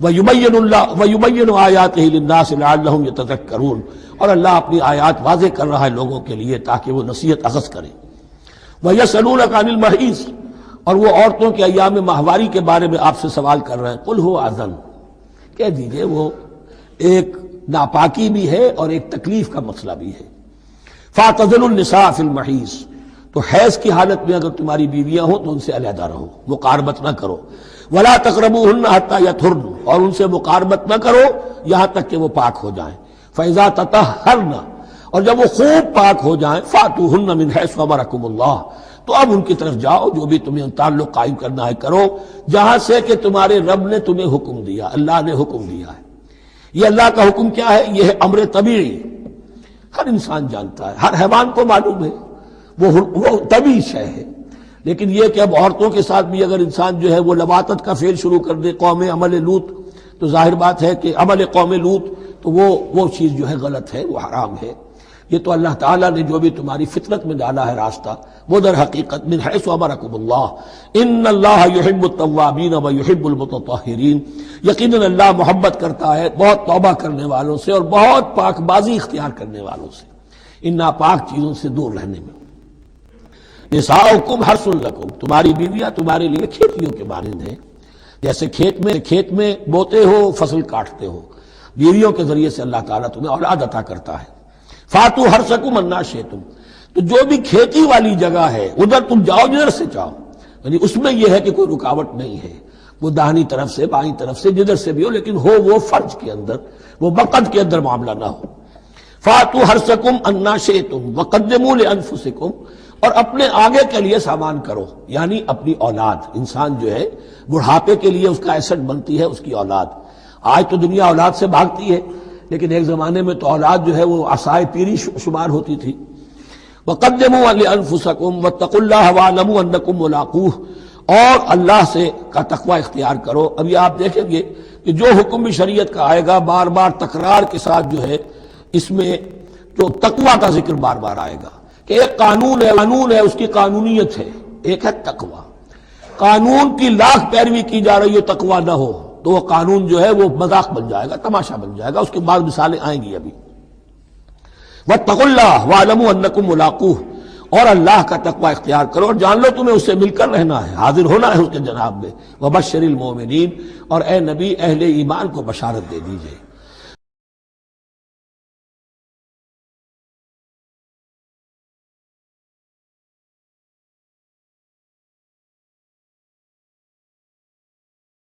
وَيُبَيِّنُ آيَاتِهِ لِلنَّاسِ لَعَلَّهُمْ يَتَذَكَّرُونَ، اور اللہ اپنی آیات واضح کر رہا ہے لوگوں کے لیے تاکہ وہ نصیحت اخذ کریں۔ وَيَسْأَلُونَكَ عَنِ الْمَحِيضِ، اور وہ عورتوں کے ایام ماہواری کے بارے میں آپ سے سوال کر رہے ہیں۔ قُلْ هُوَ أَذًى، کہہ دیجئے وہ ایک ناپاکی بھی ہے اور ایک تکلیف کا مسئلہ بھی ہے۔ فَاعْتَزِلُوا النِّسَاءَ فِي الْمَحِيضِ، تو حیض کی حالت میں اگر تمہاری بیویاں ہوں تو ان سے علیحدہ رہو، مقاربت نہ کرو۔ وَلَا تَقْرَبُوهُنَّ حَتَّى يَطْهُرْنَ، اور ان سے مقاربت نہ کرو یہاں تک کہ وہ پاک ہو جائیں۔ فَإِذَا تَطَهَّرْنَ، اور جب وہ خوب پاک ہو جائیں، فَأْتُوهُنَّ مِنْ حَيْثُ أَمَرَكُمُ اللَّهُ، تو اب ان کی طرف جاؤ، جو بھی تمہیں تعلق قائم کرنا ہے کرو، جہاں سے کہ تمہارے رب نے تمہیں حکم دیا، اللہ نے حکم دیا ہے۔ یہ اللہ کا حکم کیا ہے؟ یہ ہے امر طبیعی، ہر انسان جانتا ہے، ہر حیوان کو معلوم ہے، وہ طبیعی شے ہے۔ لیکن یہ کہ اب عورتوں کے ساتھ بھی اگر انسان جو ہے وہ لواطت کا فعل شروع کر دے، قوم عمل لوط، تو ظاہر بات ہے کہ عمل قوم لوط تو وہ چیز جو ہے غلط ہے، وہ حرام ہے۔ یہ تو اللہ تعالیٰ نے جو بھی تمہاری فطرت میں ڈالا ہے راستہ، وہ در حقیقت من حیث امرکم اللہ، ان اللہ یحب التوابین و یحب المتطہرین، یقیناً اللہ محبت کرتا ہے بہت توبہ کرنے والوں سے اور بہت پاک بازی اختیار کرنے والوں سے، ان ناپاک چیزوں سے دور رہنے میں۔ نساؤکم حرث لکم، تمہاری بیویاں تمہارے لیے کھیتیوں کے مانند ہیں، جیسے کھیت میں بوتے ہو، فصل کاٹتے ہو، بیویوں کے ذریعے سے اللہ تعالیٰ تمہیں اولاد عطا کرتا ہے۔ فاتو حرثکم انا شئتم، تو جو بھی کھیتی والی جگہ ہے ادھر تم جاؤ جدھر سے چاہو، یعنی اس میں یہ ہے کہ کوئی رکاوٹ نہیں ہے، وہ داہنی طرف سے بائیں طرف سے جدھر سے بھی ہو، لیکن ہو وہ فرج کے اندر، وہ وقت کے اندر معاملہ نہ ہو۔ فاتو حرثکم انا شئتم وقدموا لانفسکم، اور اپنے آگے کے لیے سامان کرو، یعنی اپنی اولاد۔ انسان جو ہے بڑھاپے کے لیے اس کا ایسٹ بنتی ہے اس کی اولاد۔ آج تو دنیا اولاد سے بھاگتی ہے، لیکن ایک زمانے میں تو اولاد جو ہے وہ عصائے پیری شمار ہوتی تھی۔ وَقَدِّمُوا لِأَنفُسَكُمْ وَاتَّقُوا اللَّهَ وَاعْلَمُوا أَنَّكُمْ مُلَاقُوهُ، اور اللہ سے کا تقوی اختیار کرو۔ ابھی آپ دیکھیں گے کہ جو حکم بھی شریعت کا آئے گا بار بار تکرار کے ساتھ جو ہے اس میں جو تقوی کا ذکر بار بار آئے گا کہ ایک قانون ہے اس کی قانونیت ہے، ایک ہے تقوی۔ قانون کی لاکھ پیروی کی جا رہی ہو، تقوی نہ ہو تو وہ قانون جو ہے وہ مذاق بن جائے گا، تماشا بن جائے گا۔ اس کے بعد مثالیں آئیں گی ابھی۔ واتقوا اللہ واعلموا انکم ملاقوہ، اور اللہ کا تقوی اختیار کرو اور جان لو تمہیں اس سے مل کر رہنا ہے، حاضر ہونا ہے اس کے جناب میں۔ وبشر المومنین، اور اے نبی اہل ایمان کو بشارت دے دیجئے۔